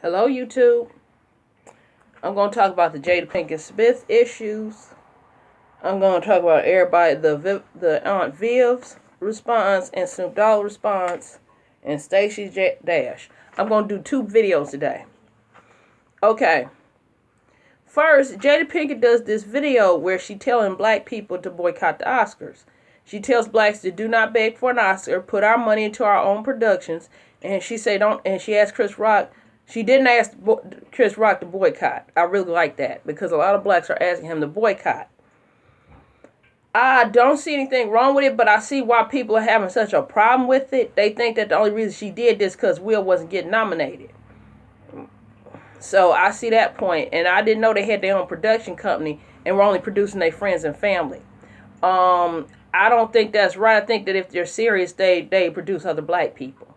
Hello, YouTube. I'm going to talk about the Jada Pinkett Smith issues. I'm going to talk about everybody, the Aunt Viv's response and Snoop Dogg response and Stacey Dash. I'm going to do 2 videos today. Okay. First, Jada Pinkett does this video where she telling black people to boycott the Oscars. She tells blacks to do not beg for an Oscar, put our money into our own productions, and she say don't. And she asked Chris Rock. She didn't ask Chris Rock to boycott. I really like that because a lot of blacks are asking him to boycott. I don't see anything wrong with it, but I see why people are having such a problem with it. They think that the only reason she did this because Will wasn't getting nominated. So I see that point, and I didn't know they had their own production company and were only producing their friends and family. I don't think that's right. I think that if they're serious, they produce other black people.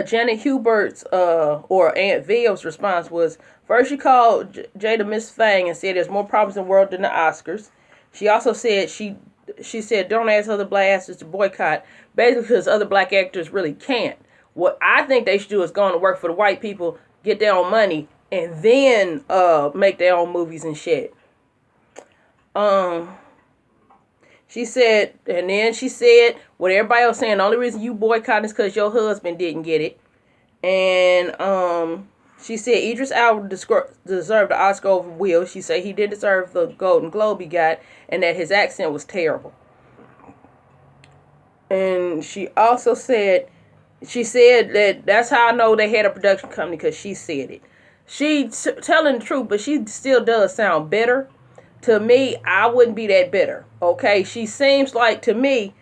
Janet Hubert's or Aunt Viv's response was, first she called Jada Miss Fang and said there's more problems in the world than the Oscars. She also said she said don't ask other black actors to boycott, basically because other black actors really can't. What I think they should do is go on to work for the white people, get their own money, and then make their own movies and shit. She said, and then she said what everybody else saying, the only reason you boycott is because your husband didn't get it. And she said Idris Elba deserved the Oscar over Will. She said he did deserve the Golden Globe he got, and that his accent was terrible. And she also said, that's how I know they had a production company, because she said it. She's telling the truth, but she still does sound bitter. To me, I wouldn't be that bitter. Okay, she seems like to me,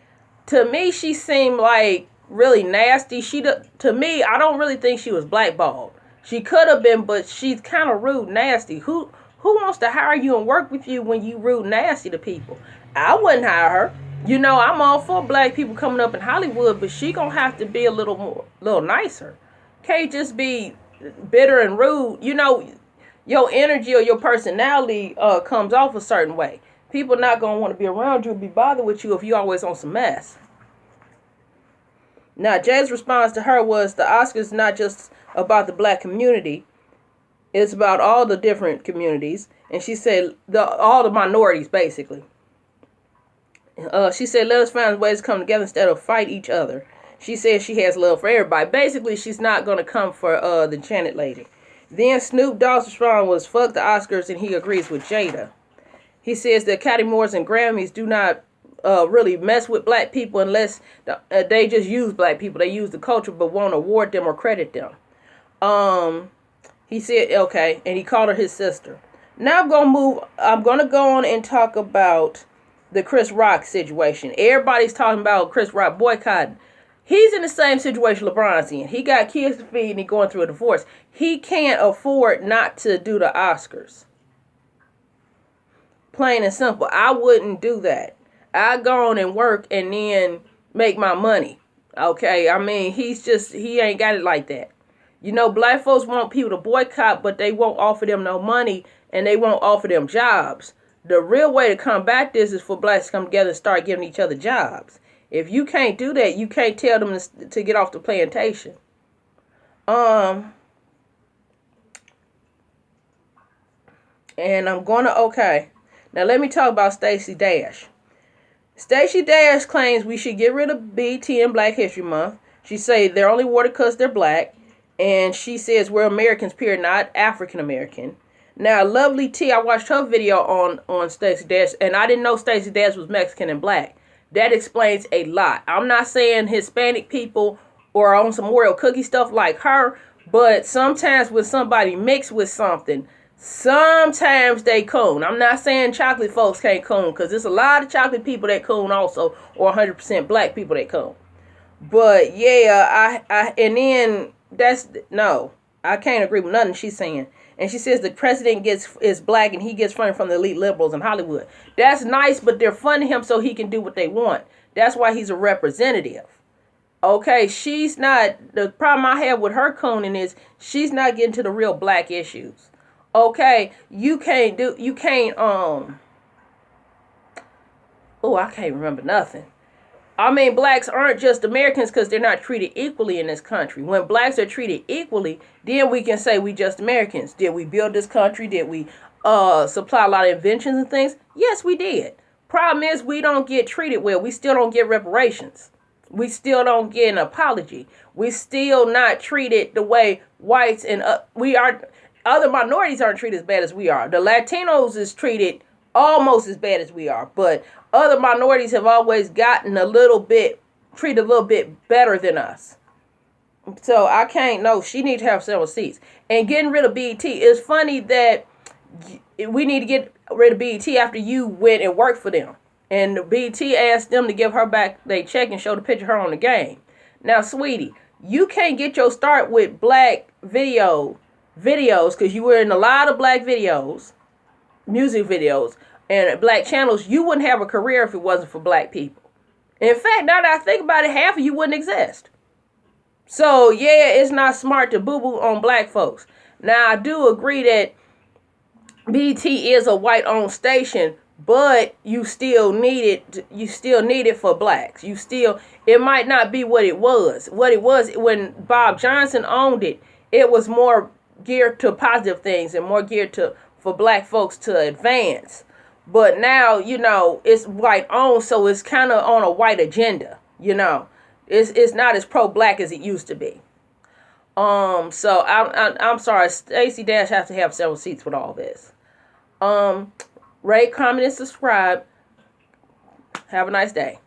she seemed like really nasty. To me, I don't really think she was blackballed. She could have been, but she's kind of rude, nasty. Who wants to hire you and work with you when you rude, nasty to people? I wouldn't hire her. You know, I'm all for black people coming up in Hollywood, but she gonna have to be a little nicer. Can't just be bitter and rude. You know, your energy or your personality comes off a certain way. People not going to want to be around you and be bothered with you if you always on some mess. Now, Jay's response to her was the Oscars not just about the black community. It's about all the different communities. And she said all the minorities, basically. She said, let us find ways to come together instead of fight each other. She said she has love for everybody. Basically, she's not going to come for the Janet lady. Then Snoop Dogg's response was, fuck the Oscars, and he agrees with Jada. He says the Academy Awards and Grammys do not really mess with black people unless they just use black people. They use the culture but won't award them or credit them. He said, okay, and he called her his sister. Now I'm going to go on and talk about the Chris Rock situation. Everybody's talking about Chris Rock boycotting. He's in the same situation LeBron's in. He got kids to feed and he's going through a divorce. He can't afford not to do the Oscars. Plain and simple. I wouldn't do that. I'd go on and work and then make my money. Okay? I mean, he ain't got it like that. You know, black folks want people to boycott, but they won't offer them no money and they won't offer them jobs. The real way to combat this is for blacks to come together and start giving each other jobs. If you can't do that, you can't tell them to get off the plantation. And I'm okay. Now let me talk about Stacey Dash. Stacey Dash claims we should get rid of BT and Black History Month. She say they're only awarded because they're black. And she says we're Americans, period, not African American. Now, Lovely T, I watched her video on Stacey Dash, and I didn't know Stacey Dash was Mexican and black. That explains a lot. I'm not saying Hispanic people or on some Oreo cookie stuff like her, but sometimes when somebody mixed with something, sometimes they coon. I'm not saying chocolate folks can't coon, because there's a lot of chocolate people that coon also, or 100% black people that coon. But yeah, I can't agree with nothing she's saying. And she says the president is black and he gets funding from the elite liberals in Hollywood. That's nice, but they're funding him so he can do what they want. That's why he's a representative. Okay, she's not, the problem I have with her cooning is she's not getting to the real black issues. Okay, I can't remember nothing. I mean, blacks aren't just Americans because they're not treated equally in this country. When blacks are treated equally, then we can say we just Americans. Did we build this country? Did we supply a lot of inventions and things? Yes, we did. Problem is, we don't get treated well. We still don't get reparations. We still don't get an apology. We still not treated the way whites and other minorities aren't treated as bad as we are. The Latinos is treated almost as bad as we are, but other minorities have always gotten treated a little bit better than us. So I can't, no, she needs to have several seats. And getting rid of BET, it's funny that we need to get rid of BET after you went and worked for them. And BET asked them to give her back their check and show the picture of her on the game. Now, sweetie, you can't get your start with black videos because you were in a lot of black videos, music videos, and black channels. You wouldn't have a career if it wasn't for black people. In fact, now that I think about it, half of you wouldn't exist. So, yeah, it's not smart to boo-boo on black folks. Now, I do agree that BET is a white-owned station, but you still need it for blacks. It might not be what it was. What it was when Bob Johnson owned it, it was more geared to positive things and more geared for black folks to advance. But now, it's white-owned, so it's kind of on a white agenda, It's not as pro-black as it used to be. So I'm sorry, Stacey Dash has to have several seats with all this. Rate, comment, and subscribe. Have a nice day.